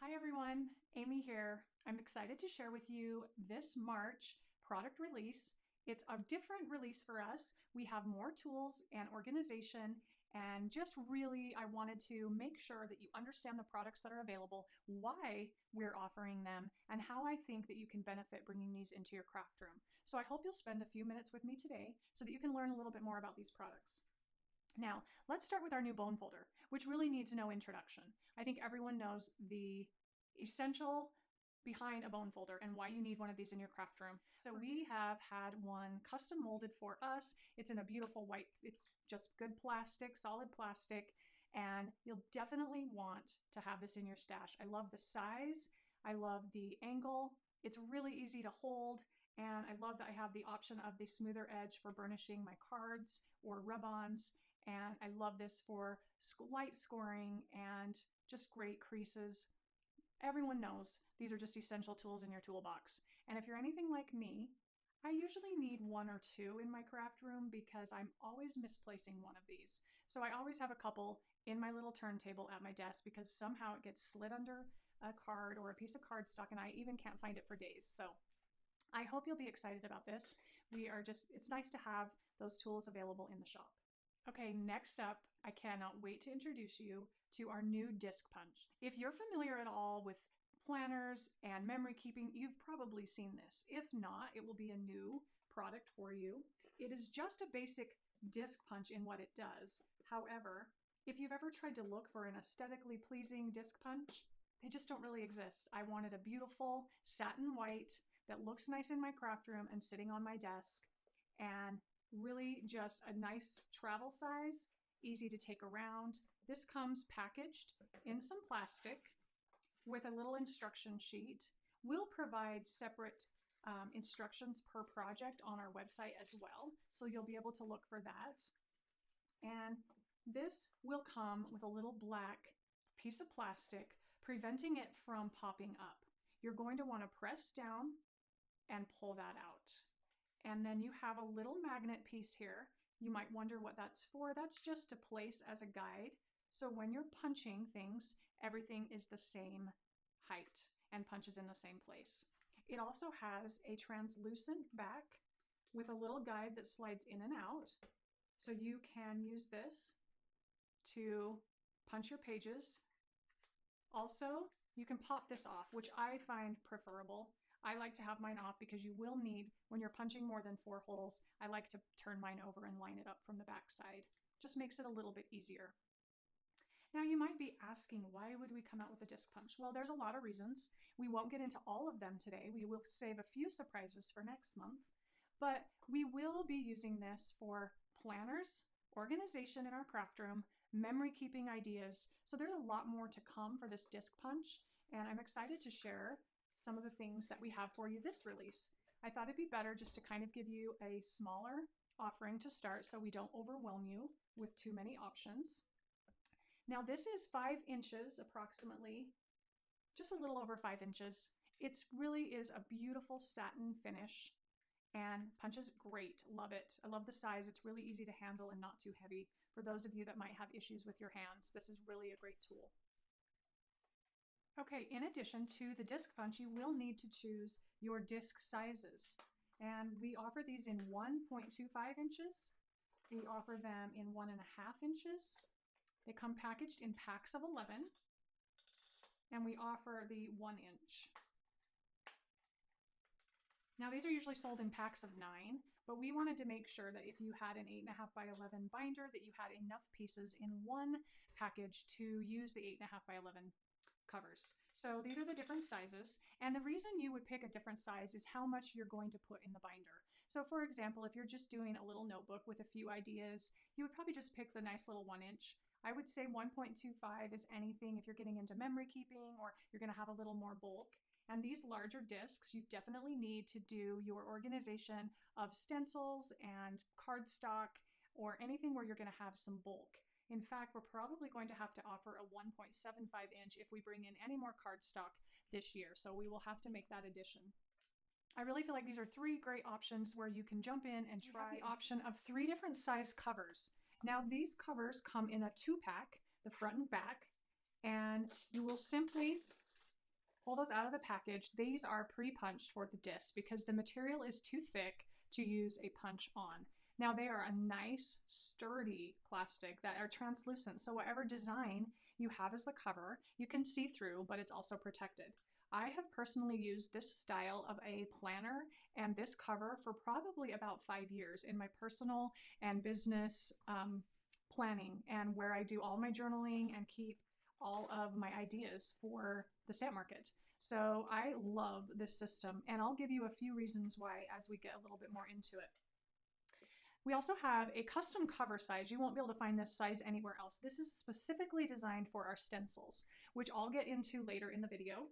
Hi everyone, Amy here. I'm excited to share with you this March product release. It's a different release for us. We have more tools and organization, and just really I wanted to make sure that you understand the products that are available, why we're offering them, and how I think that you can benefit bringing these into your craft room. So I hope you'll spend a few minutes with me today so that you can learn a little bit more about these products. Now, let's start with our new bone folder, which really needs no introduction. I think everyone knows the essential behind a bone folder and why you need one of these in your craft room. So we have had one custom molded for us. It's in a beautiful white, it's just good plastic, solid plastic, and you'll definitely want to have this in your stash. I love the size, I love the angle, it's really easy to hold, and I love that I have the option of the smoother edge for burnishing my cards or rub-ons. And I love this for light scoring and just great creases. Everyone knows these are just essential tools in your toolbox. And if you're anything like me, I usually need one or two in my craft room because I'm always misplacing one of these. So I always have a couple in my little turntable at my desk because somehow it gets slid under a card or a piece of cardstock and I even can't find it for days. So I hope you'll be excited about this. It's nice to have those tools available in the shop. Okay, next up, I cannot wait to introduce you to our new disc punch. If you're familiar at all with planners and memory keeping, you've probably seen this. If not, it will be a new product for you. It is just a basic disc punch in what it does. However, if you've ever tried to look for an aesthetically pleasing disc punch, they just don't really exist. I wanted a beautiful satin white that looks nice in my craft room and sitting on my desk, and really just a nice travel size, easy to take around. This comes packaged in some plastic with a little instruction sheet. We'll provide separate instructions per project on our website as well, so you'll be able to look for that. And this will come with a little black piece of plastic, preventing it from popping up. You're going to want to press down and pull that out. And then you have a little magnet piece here. You might wonder what that's for. That's just to place as a guide. So when you're punching things, everything is the same height and punches in the same place. It also has a translucent back with a little guide that slides in and out. So you can use this to punch your pages. Also, you can pop this off, which I find preferable. I like to have mine off because you will need, when you're punching more than 4 holes, I like to turn mine over and line it up from the back side. Just makes it a little bit easier. Now you might be asking, why would we come out with a disc punch? Well, there's a lot of reasons. We won't get into all of them today. We will save a few surprises for next month, but we will be using this for planners, organization in our craft room, memory keeping ideas. So there's a lot more to come for this disc punch, and I'm excited to share some of the things that we have for you this release. I thought it'd be better just to kind of give you a smaller offering to start so we don't overwhelm you with too many options. Now this is 5 inches approximately, just a little over 5 inches. It really is a beautiful satin finish and punches great. Love it. I love the size. It's really easy to handle and not too heavy. For those of you that might have issues with your hands, this is really a great tool. Okay, in addition to the disc punch, you will need to choose your disc sizes. And we offer these in 1.25 inches. We offer them in 1.5 inches. They come packaged in packs of 11. And we offer the 1 inch. Now these are usually sold in packs of 9, but we wanted to make sure that if you had an 8.5 by 11 binder, that you had enough pieces in one package to use the 8.5 by 11 covers. So these are the different sizes, and the reason you would pick a different size is how much you're going to put in the binder. So for example, if you're just doing a little notebook with a few ideas, you would probably just pick the nice little 1 inch. I would say 1.25 is anything if you're getting into memory keeping or you're going to have a little more bulk. And these larger discs, you definitely need to do your organization of stencils and cardstock or anything where you're going to have some bulk. In fact, we're probably going to have to offer a 1.75 inch if we bring in any more cardstock this year. So we will have to make that addition. I really feel like these are 3 great options where you can jump in and try the option of 3 different size covers. Now these covers come in a 2-pack, the front and back, and you will simply pull those out of the package. These are pre-punched for the disc because the material is too thick to use a punch on. Now they are a nice sturdy plastic that are translucent, so whatever design you have as the cover, you can see through, but it's also protected. I have personally used this style of a planner and this cover for probably about 5 years in my personal and business planning, and where I do all my journaling and keep all of my ideas for the stamp market. So I love this system, and I'll give you a few reasons why as we get a little bit more into it. We also have a custom cover size. You won't be able to find this size anywhere else. This is specifically designed for our stencils, which I'll get into later in the video.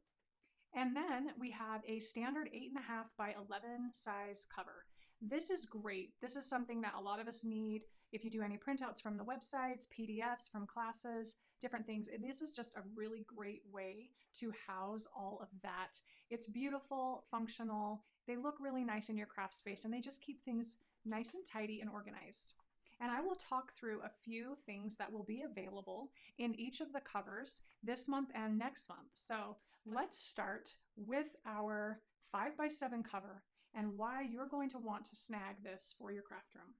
And then we have a standard 8.5 by 11 size cover. This is great. This is something that a lot of us need if you do any printouts from the websites, PDFs from classes, different things. This is just a really great way to house all of that. It's beautiful, functional. They look really nice in your craft space, and they just keep things nice and tidy and organized. And I will talk through a few things that will be available in each of the covers this month and next month. So let's start with our 5x7 cover and why you're going to want to snag this for your craft room.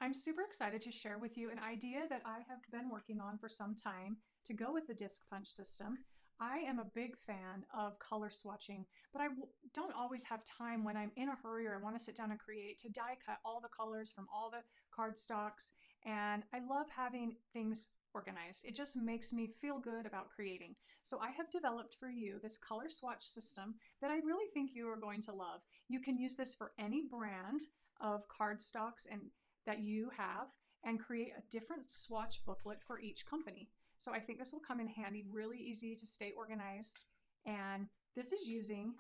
I'm super excited to share with you an idea that I have been working on for some time to go with the disc punch system. I am a big fan of color swatching, but I don't always have time when I'm in a hurry or I want to sit down and create to die cut all the colors from all the cardstocks, and I love having things organized. It just makes me feel good about creating. So I have developed for you this color swatch system that I really think you are going to love. You can use this for any brand of cardstocks and that you have and create a different swatch booklet for each company. So I think this will come in handy, really easy to stay organized. And this is using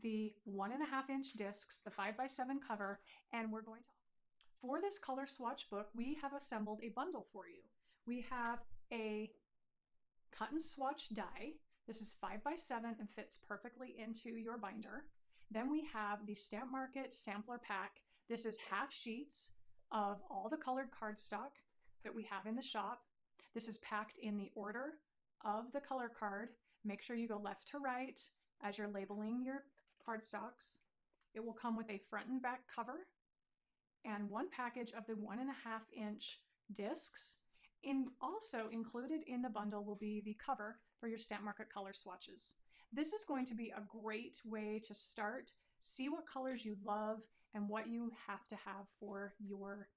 the 1.5-inch discs, the 5x7 cover, and we're going to, for this color swatch book, we have assembled a bundle for you. We have a cut and swatch die. This is 5x7 and fits perfectly into your binder. Then we have the Stamp Market sampler pack. This is half sheets of all the colored cardstock that we have in the shop. This is packed in the order of the color card. Make sure you go left to right as you're labeling your cardstocks. It will come with a front and back cover and one package of the 1.5-inch discs. Also included in the bundle will be the cover for your Stamp Market color swatches. This is going to be a great way to start, see what colors you love and what you have to have for your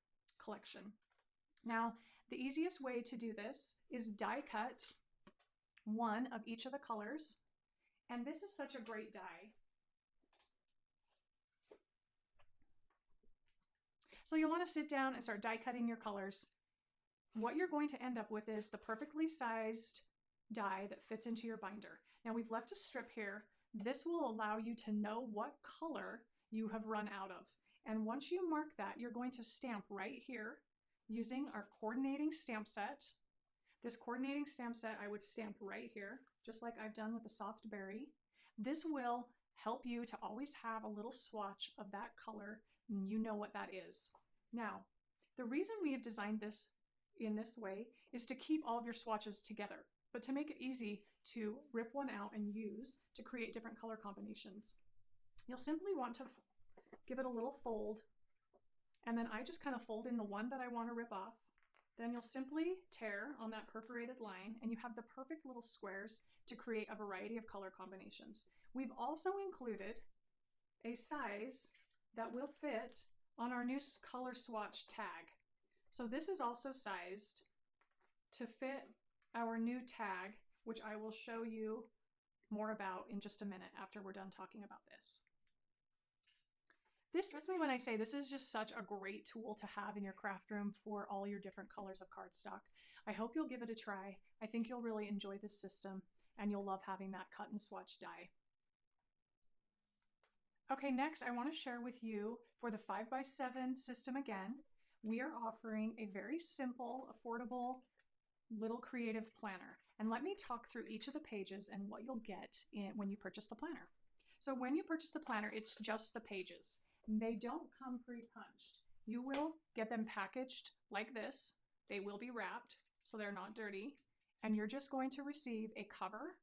collection. Now, the easiest way to do this is die cut one of each of the colors. And this is such a great die. So you'll want to sit down and start die cutting your colors. What you're going to end up with is the perfectly sized die that fits into your binder. Now we've left a strip here. This will allow you to know what color you have run out of. And once you mark that, you're going to stamp right here using our coordinating stamp set. This coordinating stamp set I would stamp right here, just like I've done with the soft berry. This will help you to always have a little swatch of that color, and you know what that is. Now, the reason we have designed this in this way is to keep all of your swatches together, but to make it easy to rip one out and use to create different color combinations. You'll simply want to give it a little fold, and then I just kind of fold in the one that I want to rip off. Then you'll simply tear on that perforated line, and you have the perfect little squares to create a variety of color combinations. We've also included a size that will fit on our new color swatch tag. So this is also sized to fit our new tag, which I will show you more about in just a minute after we're done talking about this. Trust me when I say this is just such a great tool to have in your craft room for all your different colors of cardstock. I hope you'll give it a try. I think you'll really enjoy this system, and you'll love having that cut and swatch die. Okay, next I want to share with you for the 5x7 system again, we are offering a very simple, affordable, little creative planner. And let me talk through each of the pages and what you'll get when you purchase the planner. So when you purchase the planner, it's just the pages. They don't come pre-punched. You will get them packaged like this. They will be wrapped so they're not dirty. And you're just going to receive a cover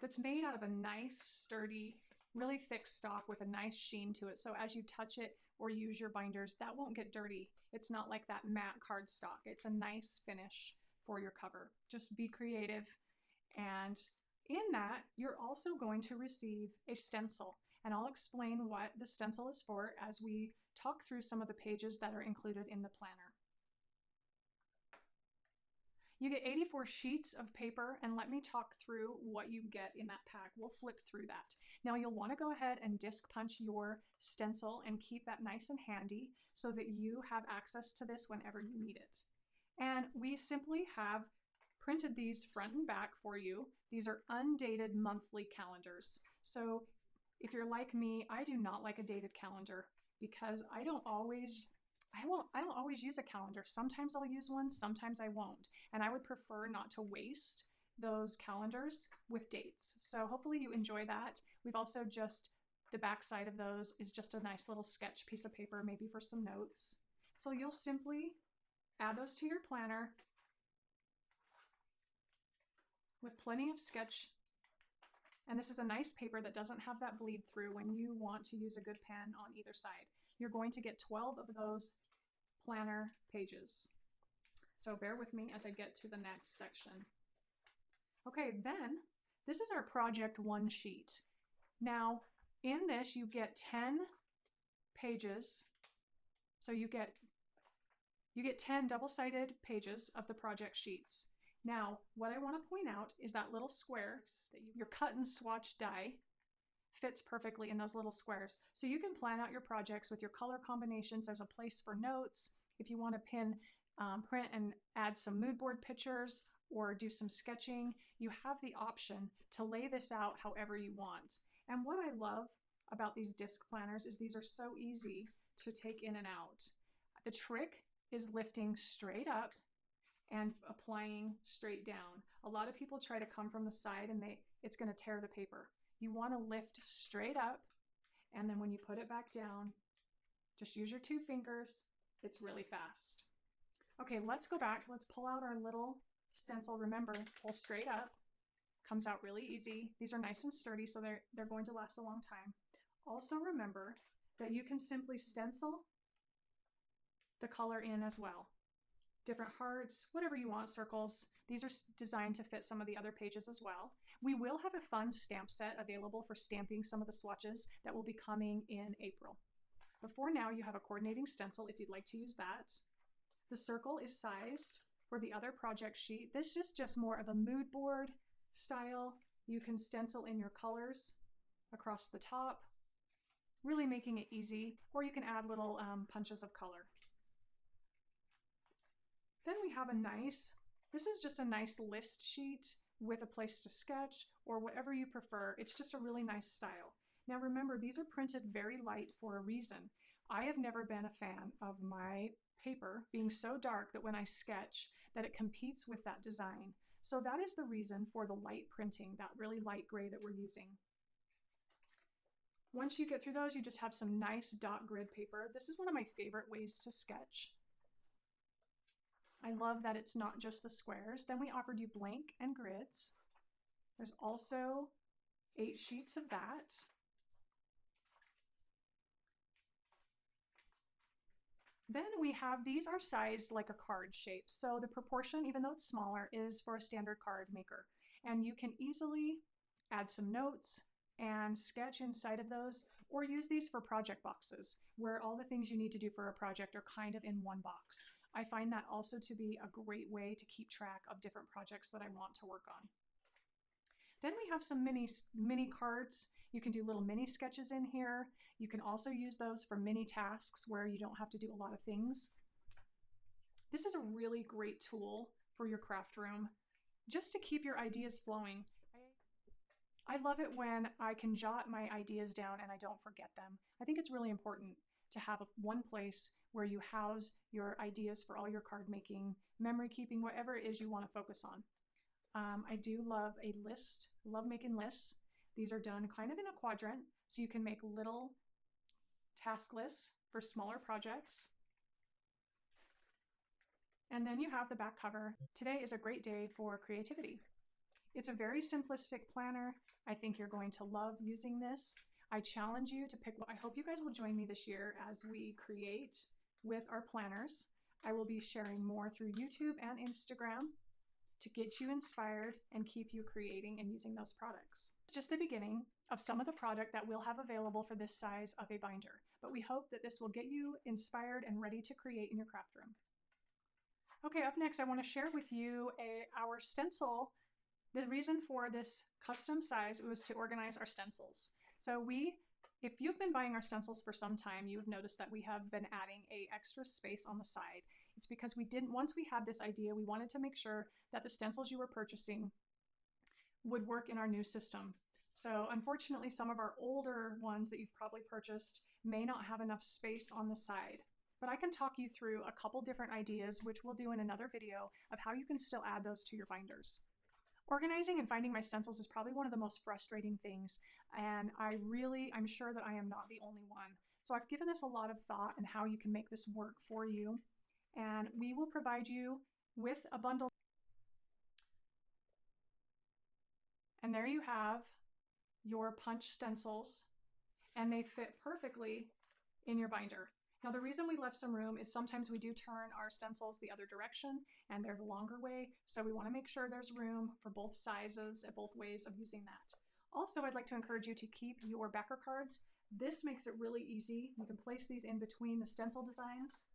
that's made out of a nice, sturdy, really thick stock with a nice sheen to it. So as you touch it or use your binders, that won't get dirty. It's not like that matte cardstock. It's a nice finish for your cover. Just be creative. And in that, you're also going to receive a stencil. And I'll explain what the stencil is for as we talk through some of the pages that are included in the planner. You get 84 sheets of paper, and let me talk through what you get in that pack. We'll flip through that. Now you'll want to go ahead and disc punch your stencil and keep that nice and handy so that you have access to this whenever you need it. And we simply have printed these front and back for you. These are undated monthly calendars. So if you're like me, I do not like a dated calendar because I don't always use a calendar. Sometimes I'll use one, sometimes I won't. And I would prefer not to waste those calendars with dates. So hopefully you enjoy that. We've also the back side of those is just a nice little sketch piece of paper, maybe for some notes. So you'll simply add those to your planner with plenty of sketch. And this is a nice paper that doesn't have that bleed through when you want to use a good pen on either side. You're going to get 12 of those planner pages. So bear with me as I get to the next section. Okay, then this is our project 1 sheet. Now in this you get 10 pages. So you get 10 double-sided pages of the project sheets. Now, what I want to point out is that little square that your cut and swatch die fits perfectly in those little squares. So you can plan out your projects with your color combinations. There's a place for notes. If you want to print and add some mood board pictures or do some sketching, you have the option to lay this out however you want. And what I love about these disc planners is these are so easy to take in and out. The trick is lifting straight up and applying straight down. A lot of people try to come from the side and it's going to tear the paper. You want to lift straight up, and then when you put it back down, just use your 2 fingers. It's really fast. Okay, let's go back. Let's pull out our little stencil. Remember, pull straight up. Comes out really easy. These are nice and sturdy, so they're going to last a long time. Also remember that you can simply stencil the color in as well. Different hearts, whatever you want, circles. These are designed to fit some of the other pages as well. We will have a fun stamp set available for stamping some of the swatches that will be coming in April. But for now, you have a coordinating stencil if you'd like to use that. The circle is sized for the other project sheet. This is just more of a mood board style. You can stencil in your colors across the top, really making it easy, or you can add little punches of color. Then we have this is just a nice list sheet with a place to sketch or whatever you prefer. It's just a really nice style. Now remember, these are printed very light for a reason. I have never been a fan of my paper being so dark that when I sketch that it competes with that design. So that is the reason for the light printing, that really light gray that we're using. Once you get through those, you just have some nice dot grid paper. This is one of my favorite ways to sketch. I love that it's not just the squares. Then we offered you blank and grids. There's also 8 sheets of that. Then we have, these are sized like a card shape. So the proportion, even though it's smaller, is for a standard card maker. And you can easily add some notes and sketch inside of those, or use these for project boxes where all the things you need to do for a project are kind of in one box. I find that also to be a great way to keep track of different projects that I want to work on. Then we have some mini cards. You can do little mini sketches in here. You can also use those for mini tasks where you don't have to do a lot of things. This is a really great tool for your craft room, just to keep your ideas flowing. I love it when I can jot my ideas down and I don't forget them. I think it's really important to have one place where you house your ideas for all your card making, memory keeping, whatever it is you want to focus on. I do love a list, love making lists. These are done kind of in a quadrant, so you can make little task lists for smaller projects. And then you have the back cover. Today is a great day for creativity. It's a very simplistic planner. I think you're going to love using this. I challenge you to pick. I hope you guys will join me this year as we create with our planners. I will be sharing more through YouTube and Instagram to get you inspired and keep you creating and using those products. It's just the beginning of some of the product that we'll have available for this size of a binder, but we hope that this will get you inspired and ready to create in your craft room. Okay, up next I want to share with you our stencil. The reason for this custom size was to organize our stencils. So if you've been buying our stencils for some time, you've noticed that we have been adding an extra space on the side. It's because once we had this idea, we wanted to make sure that the stencils you were purchasing would work in our new system. So unfortunately, some of our older ones that you've probably purchased may not have enough space on the side. But I can talk you through a couple different ideas, which we'll do in another video, of how you can still add those to your binders. Organizing and finding my stencils is probably one of the most frustrating things, and I'm sure that I am not the only one. So I've given this a lot of thought and how you can make this work for you, and we will provide you with a bundle. And there you have your punch stencils, and they fit perfectly in your binder. Now, the reason we left some room is sometimes we do turn our stencils the other direction and they're the longer way. So we want to make sure there's room for both sizes and both ways of using that. Also, I'd like to encourage you to keep your backer cards. This makes it really easy. You can place these in between the stencil designs.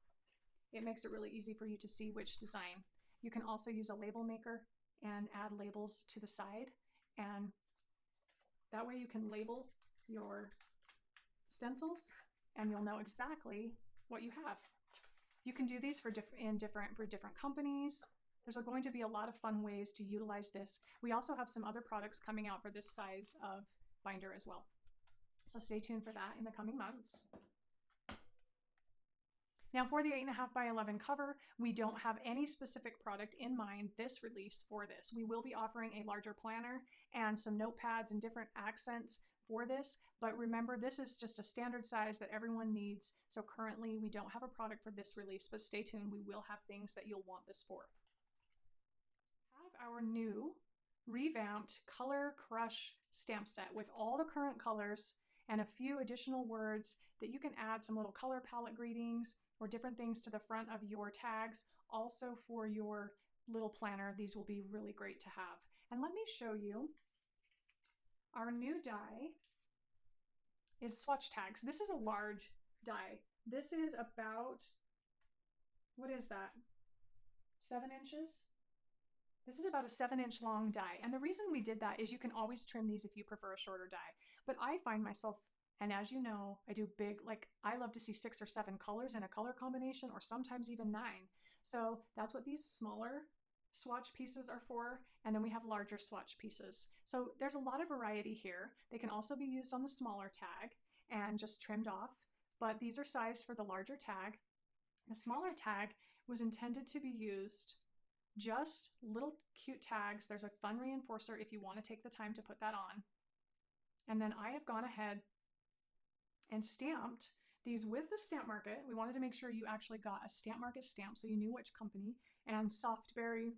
It makes it really easy for you to see which design. You can also use a label maker and add labels to the side. And that way you can label your stencils and you'll know exactly what you have. You can do these for different companies. There's going to be a lot of fun ways to utilize this. We also have some other products coming out for this size of binder as well. So stay tuned for that in the coming months. Now for the 8.5 by 11 cover, we don't have any specific product in mind this release for this. We will be offering a larger planner and some notepads and different accents for this, but remember, this is just a standard size that everyone needs. So currently we don't have a product for this release, but stay tuned, we will have things that you'll want this for. We have our new revamped Color Crush stamp set with all the current colors and a few additional words that you can add some little color palette greetings or different things to the front of your tags. Also for your little planner, these will be really great to have. And let me show you our new die is swatch tags. This is a large die. This is about, what is that? 7 inches? This is about a 7-inch long die. And the reason we did that is you can always trim these if you prefer a shorter die. But I find myself, and as you know, I do big, I love to see 6 or 7 colors in a color combination, or sometimes even 9. So that's what these smaller swatch pieces are for. And then we have larger swatch pieces. So there's a lot of variety here. They can also be used on the smaller tag and just trimmed off, but these are sized for the larger tag. The smaller tag was intended to be used just little cute tags. There's a fun reinforcer if you want to take the time to put that on. And then I have gone ahead and stamped these with the stamp market. We wanted to make sure you actually got a stamp market stamp so you knew which company. And Softberry,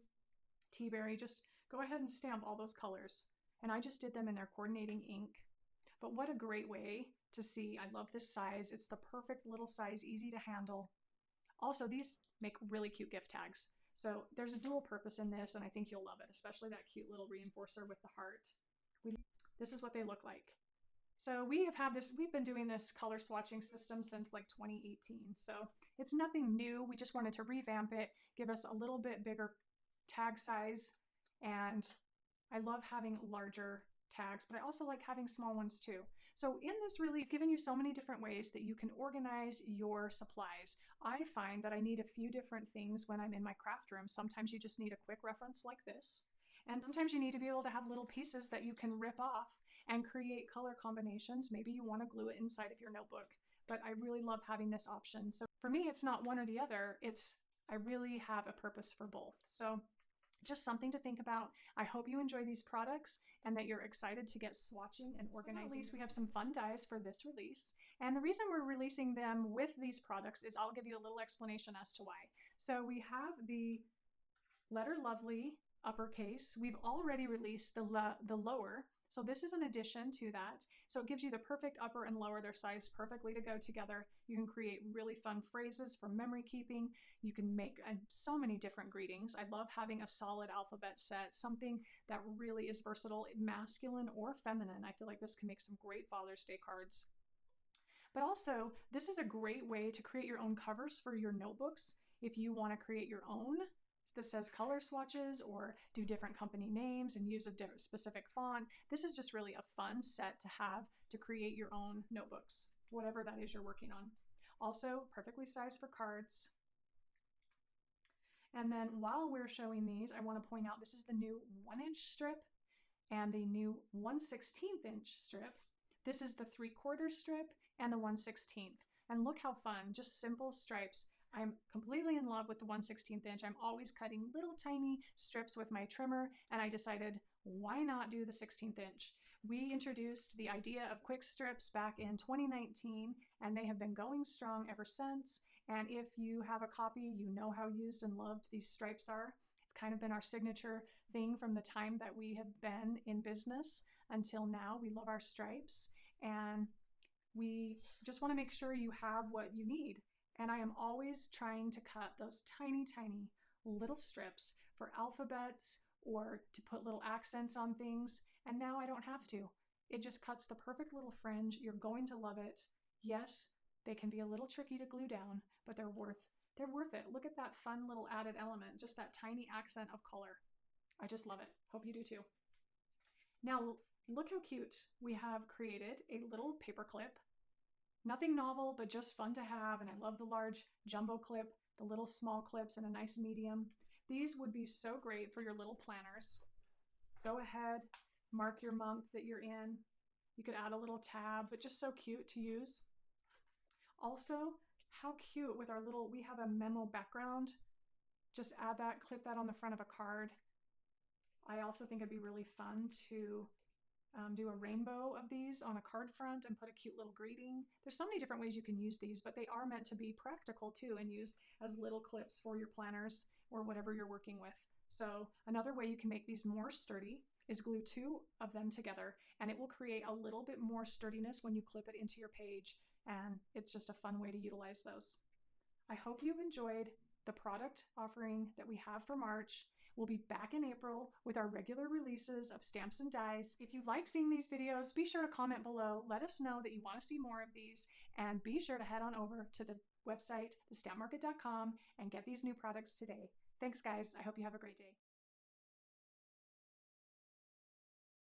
Teaberry, just go ahead and stamp all those colors. And I just did them in their coordinating ink. But what a great way to see. I love this size. It's the perfect little size, easy to handle. Also, these make really cute gift tags. So there's a dual purpose in this, and I think you'll love it, especially that cute little reinforcer with the heart. This is what they look like. So we've been doing this color swatching system since like 2018. So it's nothing new. We just wanted to revamp it, give us a little bit bigger tag size. And I love having larger tags, but I also like having small ones too. So in this really, I've given you so many different ways that you can organize your supplies. I find that I need a few different things when I'm in my craft room. Sometimes you just need a quick reference like this. And sometimes you need to be able to have little pieces that you can rip off and create color combinations. Maybe you want to glue it inside of your notebook, but I really love having this option. So for me, it's not one or the other. I really have a purpose for both. So just something to think about. I hope you enjoy these products and that you're excited to get swatching and organizing. At least we have some fun dies for this release. And the reason we're releasing them with these products is I'll give you a little explanation as to why. So we have the Letter Lovely uppercase. We've already released the lower, so this is an addition to that. So it gives you the perfect upper and lower. They're sized perfectly to go together. You can create really fun phrases for memory keeping. You can make so many different greetings. I love having a solid alphabet set, something that really is versatile, masculine or feminine. I feel like this can make some great Father's Day cards. But also, this is a great way to create your own covers for your notebooks. If you want to create your own that says color swatches or do different company names and use a different specific font, this is just really a fun set to have to create your own notebooks, whatever that is you're working on. Also, perfectly sized for cards. And then while we're showing these, I want to point out this is the new 1-inch strip and the new 1/16 inch strip. This is the 3/4 strip and the 1/16. And look how fun, just simple stripes. I'm completely in love with the 1/16 inch. I'm always cutting little tiny strips with my trimmer, and I decided, why not do the 16th inch? We introduced the idea of quick strips back in 2019, and they have been going strong ever since. And if you have a copy, you know how used and loved these stripes are. It's kind of been our signature thing from the time that we have been in business until now. We love our stripes, and we just want to make sure you have what you need. And I am always trying to cut those tiny, tiny little strips for alphabets or to put little accents on things. And now I don't have to. It just cuts the perfect little fringe. You're going to love it. Yes, they can be a little tricky to glue down, but they're worth it. Look at that fun little added element, just that tiny accent of color. I just love it. Hope you do too. Now, look how cute. We have created a little paper clip. Nothing novel, but just fun to have. And I love the large jumbo clip, the little small clips, and a nice medium. These would be so great for your little planners. Go ahead, mark your month that you're in. You could add a little tab, but just so cute to use. Also, how cute with our little, we have a memo background. Just add that, clip that on the front of a card. I also think it'd be really fun to do a rainbow of these on a card front and put a cute little greeting. There's so many different ways you can use these, but they are meant to be practical too and used as little clips for your planners or whatever you're working with. So another way you can make these more sturdy is glue 2 of them together, and it will create a little bit more sturdiness when you clip it into your page, and it's just a fun way to utilize those. I hope you've enjoyed the product offering that we have for March. We'll be back in April with our regular releases of stamps and dies. If you like seeing these videos, be sure to comment below. Let us know that you want to see more of these, and be sure to head on over to the website, thestampmarket.com, and get these new products today. Thanks, guys. I hope you have a great day.